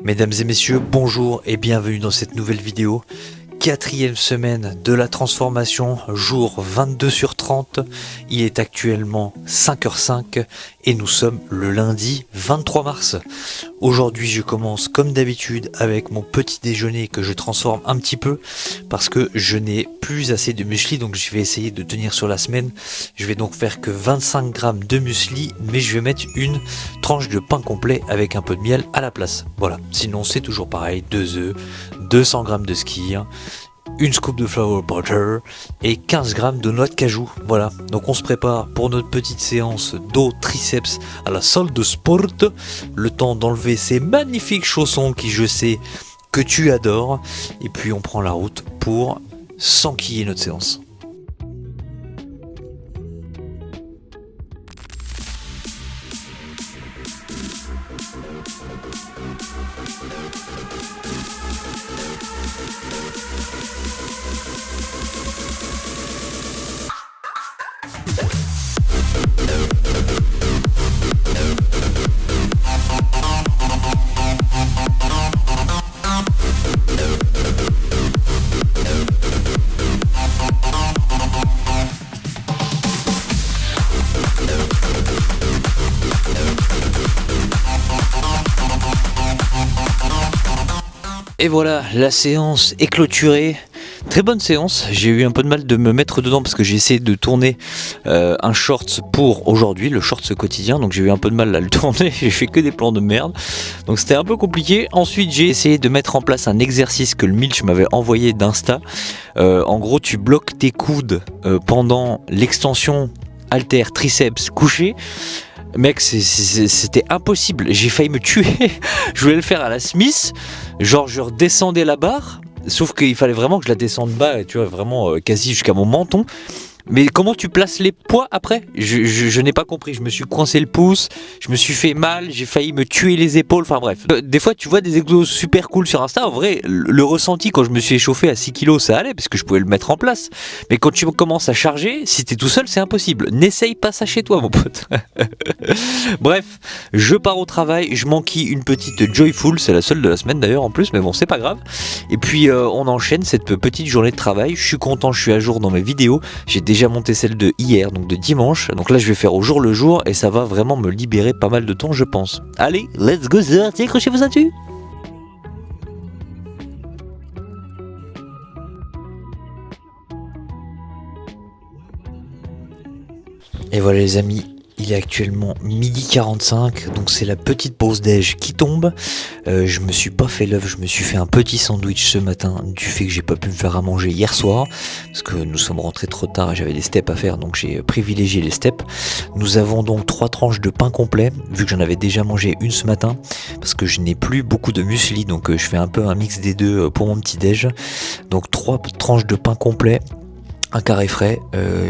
Mesdames et messieurs, bonjour et bienvenue dans cette nouvelle vidéo. Quatrième semaine de la transformation, jour 22 sur 30. Il est actuellement 5h05 et nous sommes le lundi 23 mars. Aujourd'hui, je commence comme d'habitude avec mon petit déjeuner que je transforme un petit peu parce que je n'ai plus assez de muesli, donc je vais essayer de tenir sur la semaine. Je vais donc faire que 25 grammes de muesli, mais je vais mettre une tranche de pain complet avec un peu de miel à la place. Voilà, sinon c'est toujours pareil, 2 œufs, 200 grammes de skyr, une scoop de flour butter et 15 grammes de noix de cajou. Voilà, donc on se prépare pour notre petite séance dos triceps à la salle de sport. Le temps d'enlever ces magnifiques chaussons qui, je sais, que tu adores. Et puis on prend la route pour s'enquiller notre séance. Et voilà, la séance est clôturée. Très bonne séance, j'ai eu un peu de mal de me mettre dedans parce que j'ai essayé de tourner un shorts pour aujourd'hui, le shorts quotidien, donc j'ai eu un peu de mal à le tourner, j'ai fait que des plans de merde, donc c'était un peu compliqué. Ensuite j'ai essayé de mettre en place un exercice que le Milch m'avait envoyé d'Insta. En gros tu bloques tes coudes pendant l'extension halter triceps couché. Mec, c'était impossible, j'ai failli me tuer. Je voulais le faire à la Smith, genre je redescendais la barre, sauf qu'il fallait vraiment que je la descende bas, tu vois, vraiment quasi jusqu'à mon menton. Mais comment tu places les poids après ? Je n'ai pas compris, je me suis coincé le pouce, je me suis fait mal, j'ai failli me tuer les épaules, enfin bref. Des fois tu vois des exos super cool sur Insta, en vrai le ressenti quand je me suis échauffé à 6 kilos ça allait parce que je pouvais le mettre en place. Mais quand tu commences à charger, si t'es tout seul c'est impossible, n'essaye pas ça chez toi mon pote. Bref, je pars au travail, je m'enquille une petite Joyful, c'est la seule de la semaine d'ailleurs en plus, mais bon c'est pas grave. Et puis on enchaîne cette petite journée de travail, je suis content, je suis à jour dans mes vidéos, j'ai déjà monté celle de hier, donc de dimanche, donc là je vais faire au jour le jour et ça va vraiment me libérer pas mal de temps je pense. Allez, let's go, c'est parti, accrochez vos ceintures. Et voilà les amis, il est actuellement 12h45, donc c'est la petite pause déj qui tombe. Je me suis pas fait l'œuf, je me suis fait un petit sandwich ce matin du fait que j'ai pas pu me faire à manger hier soir parce que nous sommes rentrés trop tard et j'avais des steps à faire, donc j'ai privilégié les steps. Nous avons donc 3 tranches de pain complet vu que j'en avais déjà mangé une ce matin parce que je n'ai plus beaucoup de muesli, donc je fais un peu un mix des deux pour mon petit déj. Donc 3 tranches de pain complet, un carré frais,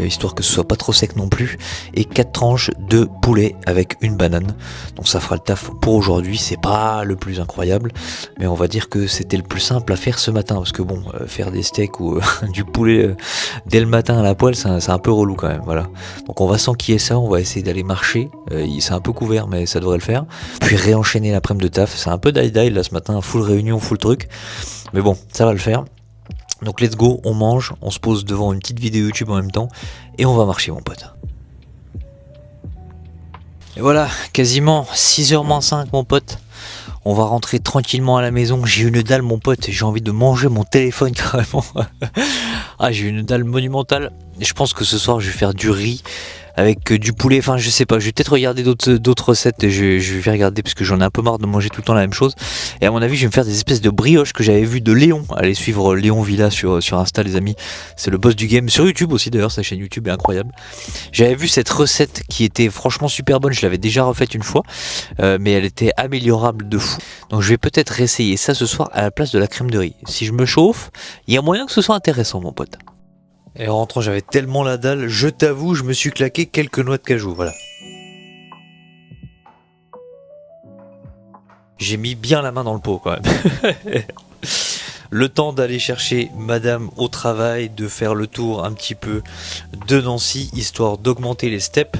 histoire que ce soit pas trop sec non plus, et 4 tranches de poulet avec une banane. Donc ça fera le taf pour aujourd'hui, c'est pas le plus incroyable, mais on va dire que c'était le plus simple à faire ce matin, parce que bon, faire des steaks ou du poulet dès le matin à la poêle, c'est un peu relou quand même, voilà. Donc on va s'enquiller ça, on va essayer d'aller marcher, c'est un peu couvert mais ça devrait le faire, puis réenchaîner l'après-midi de taf, c'est un peu die-die là ce matin, full réunion, full truc, mais bon, ça va le faire. Donc let's go, on mange, on se pose devant une petite vidéo YouTube en même temps et on va marcher mon pote. Et voilà, quasiment 6h-5 mon pote. On va rentrer tranquillement à la maison. J'ai une dalle mon pote, j'ai envie de manger mon téléphone carrément. Ah, j'ai une dalle monumentale. Et je pense que ce soir je vais faire du riz avec du poulet, enfin je sais pas, je vais peut-être regarder d'autres recettes, je vais regarder parce que j'en ai un peu marre de manger tout le temps la même chose, et à mon avis je vais me faire des espèces de brioches que j'avais vu de Léon. Allez suivre Léon Villa sur Insta les amis, c'est le boss du game, sur YouTube aussi d'ailleurs, sa chaîne YouTube est incroyable. J'avais vu cette recette qui était franchement super bonne, je l'avais déjà refaite une fois, mais elle était améliorable de fou, donc je vais peut-être réessayer ça ce soir à la place de la crème de riz. Si je me chauffe, il y a moyen que ce soit intéressant mon pote. Et en rentrant, j'avais tellement la dalle, je t'avoue, je me suis claqué quelques noix de cajou, voilà. J'ai mis bien la main dans le pot quand même. le temps d'aller chercher madame au travail, de faire le tour un petit peu de Nancy, histoire d'augmenter les steps.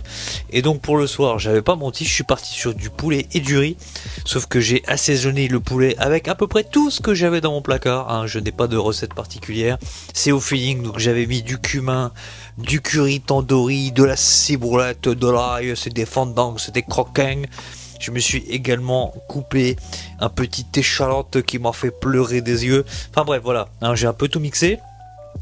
Et donc pour le soir, j'avais pas menti, je suis parti sur du poulet et du riz, sauf que j'ai assaisonné le poulet avec à peu près tout ce que j'avais dans mon placard, hein. Je n'ai pas de recette particulière, c'est au feeling, donc j'avais mis du cumin, du curry tandoori, de la ciboulette, de l'ail, c'est des fandangs, c'est des croquants. Je me suis également coupé un petit échalote qui m'a fait pleurer des yeux. Enfin bref, voilà, hein, j'ai un peu tout mixé.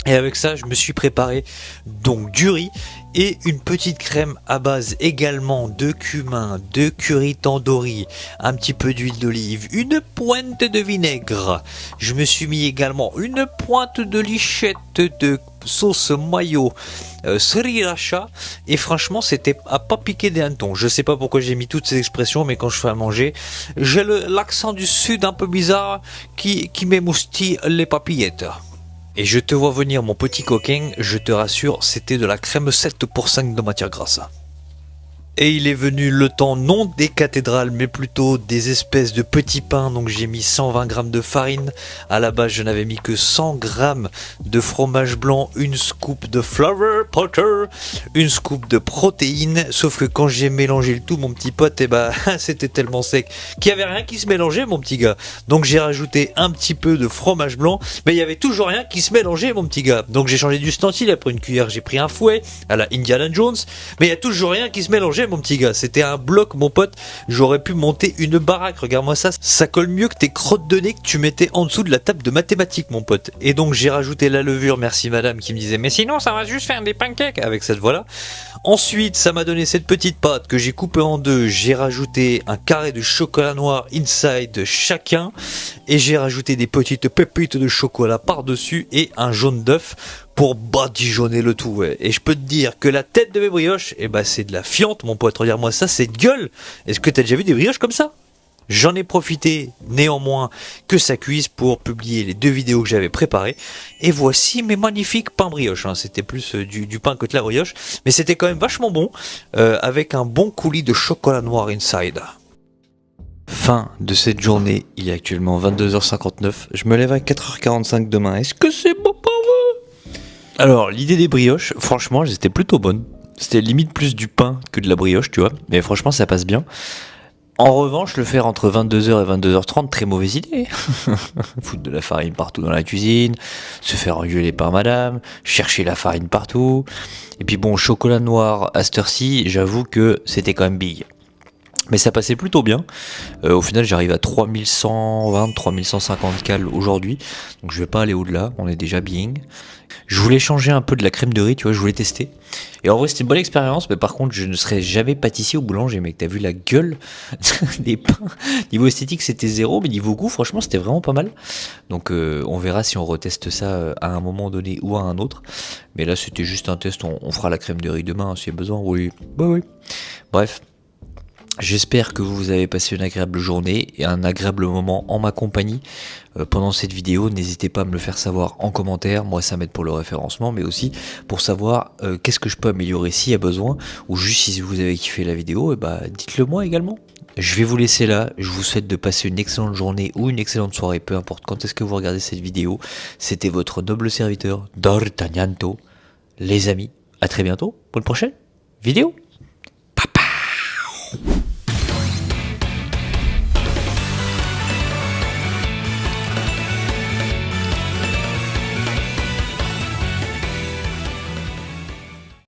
Et avec ça, je me suis préparé donc du riz et une petite crème à base également de cumin, de curry tandoori, un petit peu d'huile d'olive, une pointe de vinaigre. Je me suis mis également une pointe de lichette de sauce mayo sriracha, et franchement c'était à pas piquer des hannetons. Je sais pas pourquoi j'ai mis toutes ces expressions, mais quand je fais à manger, j'ai l'accent du sud un peu bizarre qui m'émoustille les papillettes. Et je te vois venir mon petit coquin, je te rassure, c'était de la crème 7% de matière grasse. Et il est venu le temps non des cathédrales, mais plutôt des espèces de petits pains. Donc j'ai mis 120 grammes de farine. À la base, je n'avais mis que 100 grammes de fromage blanc, une scoop de flour butter, une scoop de protéines. Sauf que quand j'ai mélangé le tout, mon petit pote, c'était tellement sec qu'il n'y avait rien qui se mélangeait, mon petit gars. Donc j'ai rajouté un petit peu de fromage blanc, mais il n'y avait toujours rien qui se mélangeait, mon petit gars. Donc j'ai changé d'ustensile. Après une cuillère, j'ai pris un fouet à la Indiana Jones, mais il n'y a toujours rien qui se mélangeait, mon petit gars. C'était un bloc, mon pote. J'aurais pu monter une baraque. Regarde-moi ça. Ça colle mieux que tes crottes de nez que tu mettais en dessous de la table de mathématiques, mon pote. Et donc j'ai rajouté la levure. Merci madame qui me disait mais sinon ça va juste faire des pancakes avec cette voix là. Ensuite ça m'a donné cette petite pâte que j'ai coupée en deux. J'ai rajouté un carré de chocolat noir inside chacun. Et j'ai rajouté des petites pépites de chocolat par dessus et un jaune d'œuf pour badigeonner le tout, ouais. Et je peux te dire que la tête de mes brioches, c'est de la fiente, mon pote. Regarde-moi ça, c'est de gueule. Est-ce que t'as déjà vu des brioches comme ça? J'en ai profité, néanmoins, que ça cuise pour publier les 2 vidéos que j'avais préparées. Et voici mes magnifiques pains brioches, hein. C'était plus du pain que de la brioche, mais c'était quand même vachement bon, avec un bon coulis de chocolat noir inside. Fin de cette journée, il est actuellement 22h59. Je me lève à 4h45 demain. Est-ce que c'est beau pour vous? Alors, l'idée des brioches, franchement, elles étaient plutôt bonnes. C'était limite plus du pain que de la brioche, tu vois. Mais franchement, ça passe bien. En revanche, le faire entre 22h et 22h30, très mauvaise idée. Foutre de la farine partout dans la cuisine, se faire engueuler par madame, chercher la farine partout. Et puis bon, chocolat noir à cette heure-ci, j'avoue que c'était quand même big. Mais ça passait plutôt bien. Au final, j'arrive à 3120, 3150 cales aujourd'hui. Donc je vais pas aller au-delà, on est déjà bien. Je voulais changer un peu de la crème de riz, tu vois, je voulais tester. Et en vrai, c'était une bonne expérience, mais par contre, je ne serais jamais pâtissier ou boulanger, mec. T'as vu la gueule des pains? Niveau esthétique, c'était zéro, mais niveau goût, franchement, c'était vraiment pas mal. Donc on verra si on reteste ça à un moment donné ou à un autre. Mais là, c'était juste un test, on fera la crème de riz demain, s'il y a besoin, oui. Bah oui. Bref. J'espère que vous avez passé une agréable journée et un agréable moment en ma compagnie pendant cette vidéo. N'hésitez pas à me le faire savoir en commentaire, moi ça m'aide pour le référencement, mais aussi pour savoir qu'est-ce que je peux améliorer s'il y a besoin, ou juste si vous avez kiffé la vidéo, dites-le moi également. Je vais vous laisser là, je vous souhaite de passer une excellente journée ou une excellente soirée, peu importe quand est-ce que vous regardez cette vidéo. C'était votre noble serviteur D'Artagnanto. Les amis, à très bientôt pour une prochaine vidéo.